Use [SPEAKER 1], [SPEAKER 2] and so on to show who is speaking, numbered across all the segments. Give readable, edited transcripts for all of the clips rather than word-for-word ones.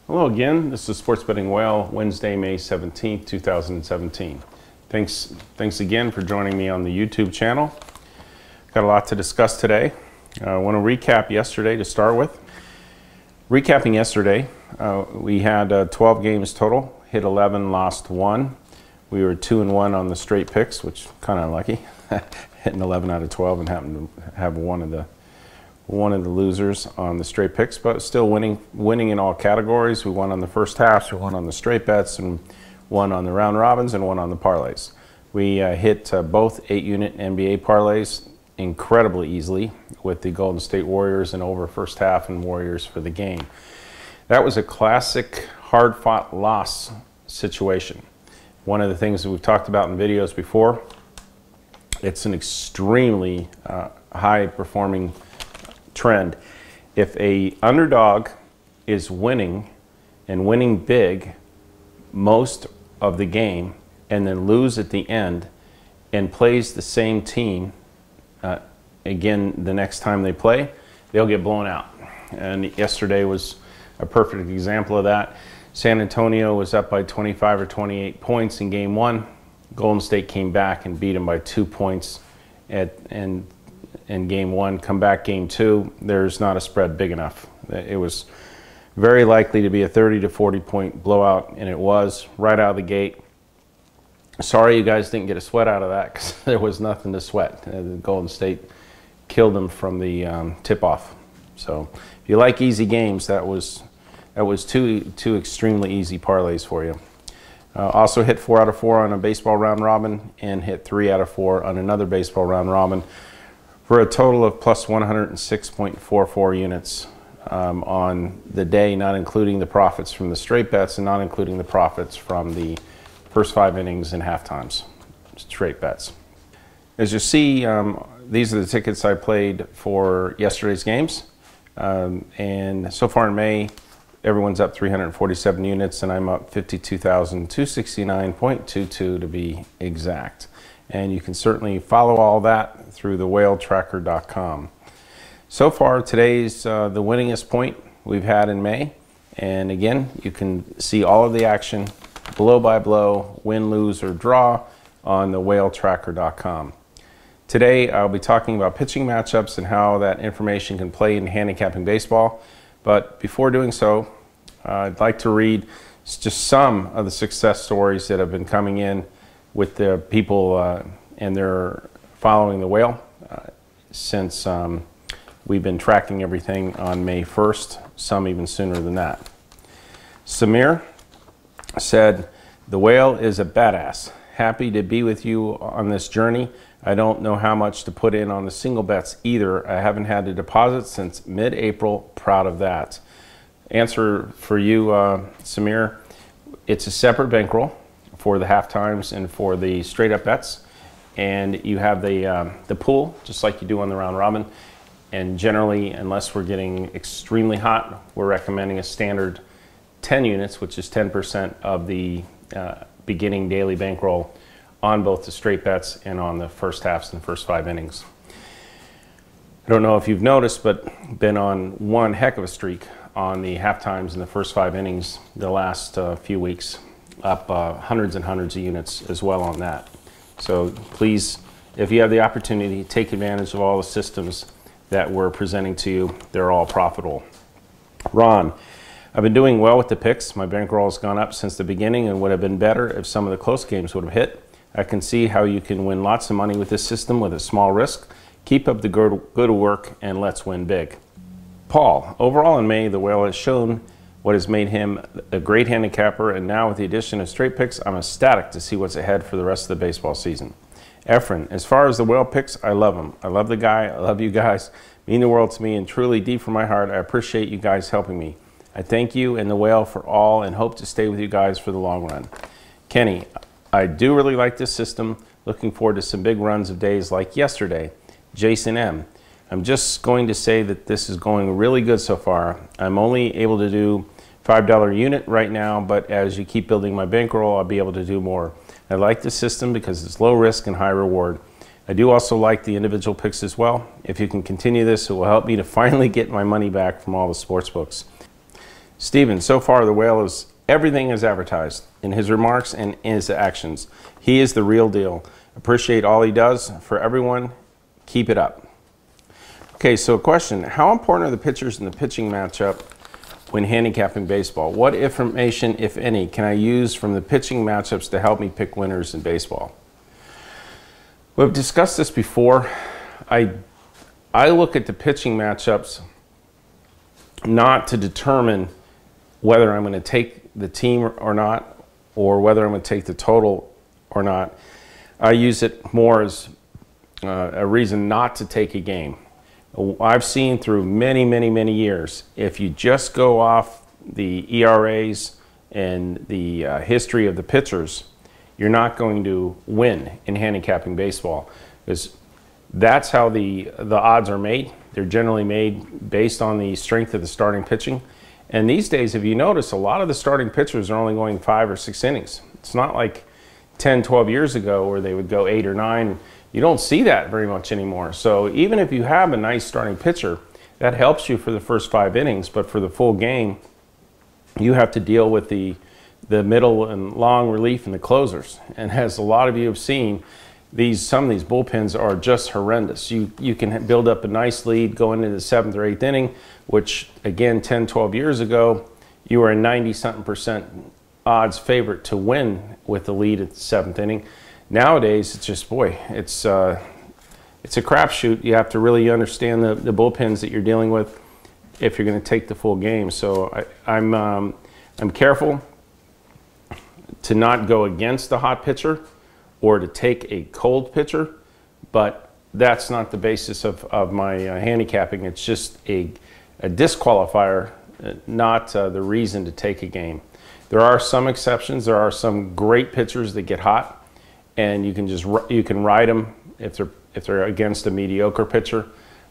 [SPEAKER 1] Hello again, this is Sports Betting Whale, Wednesday, May 17th, 2017. Thanks again for joining me on the YouTube channel. Got a lot to discuss today. I want to recap yesterday to start with. Recapping yesterday, we had 12 games total, hit 11, lost 1. We were 2-1 on the straight picks, which kind of lucky, hitting 11 out of 12 and happened to have one of the losers on the straight picks, but still winning in all categories. We won on the first halves, we won on the straight bets, and won on the round robins, and won on the parlays. We hit both 8-unit NBA parlays incredibly easily with the Golden State Warriors and over first half and Warriors for the game. That was a classic hard-fought loss situation. One of the things that we've talked about in videos before, it's an extremely high-performing trend. If a underdog is winning and winning big most of the game and then lose at the end and plays the same team again the next time they play, they'll get blown out. And yesterday was a perfect example of that. San Antonio was up by 25 or 28 points in game 1. Golden State came back and beat them by 2 points in game 1. Come back game 2, there's not a spread big enough. It was very likely to be a 30 to 40 point blowout, and it was right out of the gate. Sorry you guys didn't get a sweat out of that, because there was nothing to sweat. The Golden State killed them from the tip-off. So if you like easy games, that was two extremely easy parlays for you. Also hit 4 out of 4 on a baseball round robin, and hit 3 out of 4 on another baseball round robin, for a total of plus 106.44 units on the day, not including the profits from the straight bets and not including the profits from the first 5 innings and half times, straight bets. As you see, these are the tickets I played for yesterday's games. And so far in May, everyone's up 347 units, and I'm up 52,269.22 to be exact. And you can certainly follow all that through the whaletracker.com. So far, today's the winningest point we've had in May. And again, you can see all of the action, blow by blow, win, lose, or draw on the whaletracker.com. Today, I'll be talking about pitching matchups and how that information can play in handicapping baseball. But before doing so, I'd like to read just some of the success stories that have been coming in with the people and they're following the whale since we've been tracking everything on May 1st, some even sooner than that. Samir said, "The whale is a badass. Happy to be with you on this journey. I don't know how much to put in on the single bets either. I haven't had to deposit since mid-April. Proud of that." Answer for you, Samir, it's a separate bankroll for the half times and for the straight up bets, and you have the pool just like you do on the round robin. And generally, unless we're getting extremely hot, we're recommending a standard 10 units, which is 10% of the beginning daily bankroll on both the straight bets and on the first halves and the first 5 innings. I don't know if you've noticed, but been on one heck of a streak on the half times and the first 5 innings the last few weeks, up hundreds and hundreds of units as well on that. So please, if you have the opportunity, take advantage of all the systems that we're presenting to you. They're all profitable. Ron, I've been doing well with the picks. My bankroll has gone up since the beginning and would have been better if some of the close games would have hit. I can see how you can win lots of money with this system with a small risk. Keep up the good work and let's win big. Paul, overall in May, the whale has shown what has made him a great handicapper, and now with the addition of straight picks, I'm ecstatic to see what's ahead for the rest of the baseball season. Efren, as far as the whale picks, I love him. I love the guy. I love you guys. Mean the world to me, and truly deep from my heart, I appreciate you guys helping me. I thank you and the whale for all and hope to stay with you guys for the long run. Kenny, I do really like this system. Looking forward to some big runs of days like yesterday. Jason M. I'm just going to say that this is going really good so far. I'm only able to do $5 unit right now, but as you keep building my bankroll, I'll be able to do more. I like the system because it's low risk and high reward. I do also like the individual picks as well. If you can continue this, it will help me to finally get my money back from all the sports books. Stephen, so far the whale is everything as advertised in his remarks and in his actions. He is the real deal. Appreciate all he does for everyone. Keep it up. Okay, so a question. How important are the pitchers in the pitching matchup when handicapping baseball? What information, if any, can I use from the pitching matchups to help me pick winners in baseball? We've discussed this before. I look at the pitching matchups not to determine whether I'm going to take the team or not, or whether I'm going to take the total or not. I use it more as a reason not to take a game. I've seen through many, many, many years, if you just go off the ERAs and the history of the pitchers, you're not going to win in handicapping baseball, because that's how the odds are made. They're generally made based on the strength of the starting pitching. And these days, if you notice, a lot of the starting pitchers are only going 5 or 6 innings. It's not like 10, 12 years ago where they would go 8 or 9. You don't see that very much anymore. So even if you have a nice starting pitcher, that helps you for the first 5 innings, but for the full game, you have to deal with the middle and long relief and the closers. And as a lot of you have seen, some of these bullpens are just horrendous. You can build up a nice lead going into the 7th or 8th inning, which again, 10, 12 years ago, you were a 90-something% odds favorite to win with the lead at the 7th inning. Nowadays, it's just, boy, it's a crapshoot. You have to really understand the bullpens that you're dealing with if you're going to take the full game. So I'm careful to not go against the hot pitcher or to take a cold pitcher, but that's not the basis of my handicapping. It's just a disqualifier, not the reason to take a game. There are some exceptions. There are some great pitchers that get hot, and you can ride them if they're against a mediocre pitcher.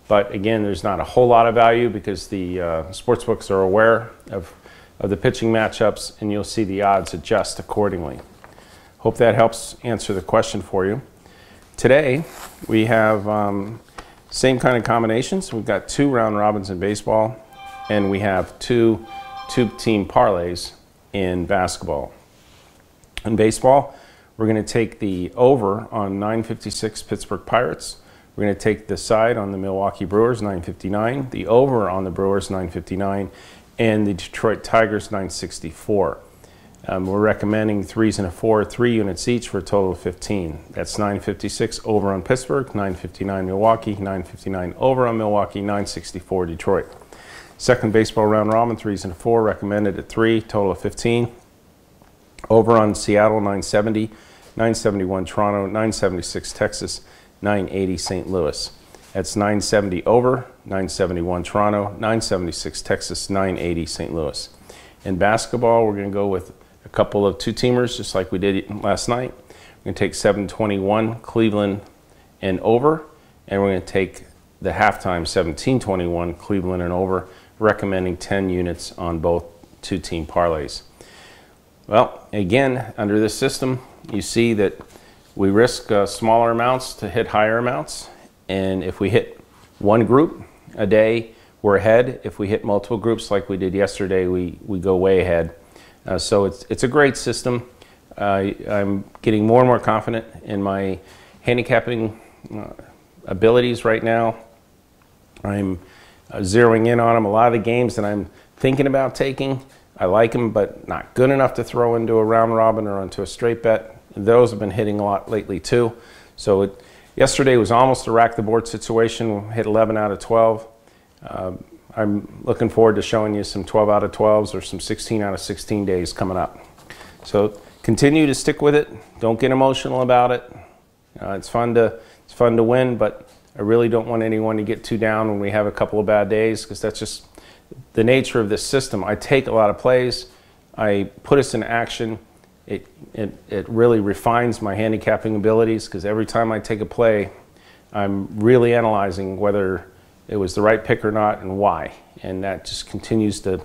[SPEAKER 1] But again, there's not a whole lot of value because the sportsbooks are aware of the pitching matchups, and you'll see the odds adjust accordingly. Hope that helps answer the question for you. Today, we have same kind of combinations. We've got 2 round robins in baseball, and we have 2 team parlays in basketball. In baseball, we're going to take the over on 956 Pittsburgh Pirates. We're going to take the side on the Milwaukee Brewers, 959, the over on the Brewers, 959, and the Detroit Tigers, 964. We're recommending 3s and a 4, 3 units each for a total of 15. That's 956 over on Pittsburgh, 959 Milwaukee, 959 over on Milwaukee, 964 Detroit. Second baseball round robin, 3s and a 4, recommended at 3, total of 15. Over on Seattle, 970, 971 Toronto, 976 Texas, 980 St. Louis. That's 970 over, 971 Toronto, 976 Texas, 980 St. Louis. In basketball, we're going to go with a couple of 2-teamers, just like we did last night. We're going to take 721 Cleveland and over, and we're going to take the halftime 1721 Cleveland and over, recommending 10 units on both 2-team parlays. Well, again, under this system, you see that we risk smaller amounts to hit higher amounts, and if we hit one group a day, we're ahead. If we hit multiple groups like we did yesterday, we go way ahead. So it's a great system. I'm getting more and more confident in my handicapping abilities right now. I'm zeroing in on them. A lot of the games that I'm thinking about taking, I like them, but not good enough to throw into a round robin or into a straight bet. Those have been hitting a lot lately too. So yesterday was almost a rack the board situation. We hit 11 out of 12. I'm looking forward to showing you some 12 out of 12s or some 16 out of 16 days coming up. So continue to stick with it. Don't get emotional about it. It's fun to win, but I really don't want anyone to get too down when we have a couple of bad days, because that's just the nature of this system. I take a lot of plays. I put us in action. It really refines my handicapping abilities, because every time I take a play, I'm really analyzing whether it was the right pick or not and why. And that just continues to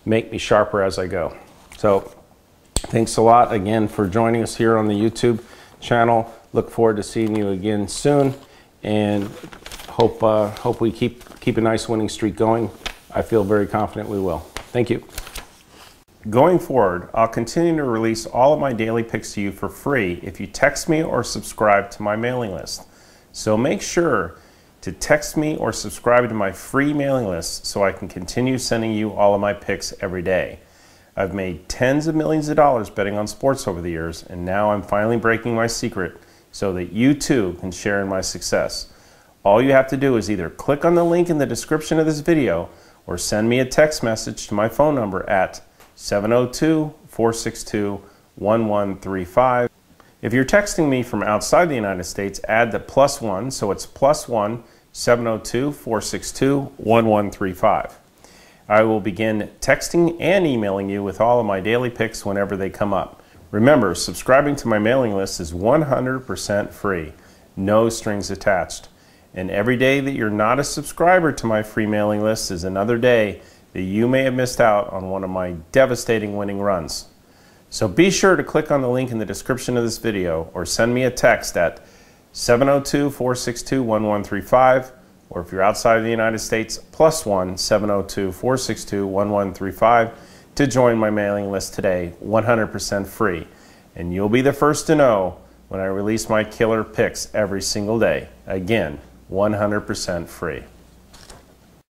[SPEAKER 1] make me sharper as I go. So thanks a lot again for joining us here on the YouTube channel. Look forward to seeing you again soon, and hope we keep a nice winning streak going. I feel very confident we will. Thank you. Going forward, I'll continue to release all of my daily picks to you for free if you text me or subscribe to my mailing list. So make sure to text me or subscribe to my free mailing list so I can continue sending you all of my picks every day. I've made tens of millions of dollars betting on sports over the years, and now I'm finally breaking my secret so that you too can share in my success. All you have to do is either click on the link in the description of this video or send me a text message to my phone number at 702-462-1135. If you're texting me from outside the United States, add the +1, so it's +1 702-462-1135. I will begin texting and emailing you with all of my daily picks whenever they come up. Remember, subscribing to my mailing list is 100% free, no strings attached. And every day that you're not a subscriber to my free mailing list is another day that you may have missed out on one of my devastating winning runs. So be sure to click on the link in the description of this video or send me a text at 702-462-1135, or if you're outside of the United States, +1 702-462-1135 to join my mailing list today, 100% free. And you'll be the first to know when I release my killer picks every single day. Again, 100% free.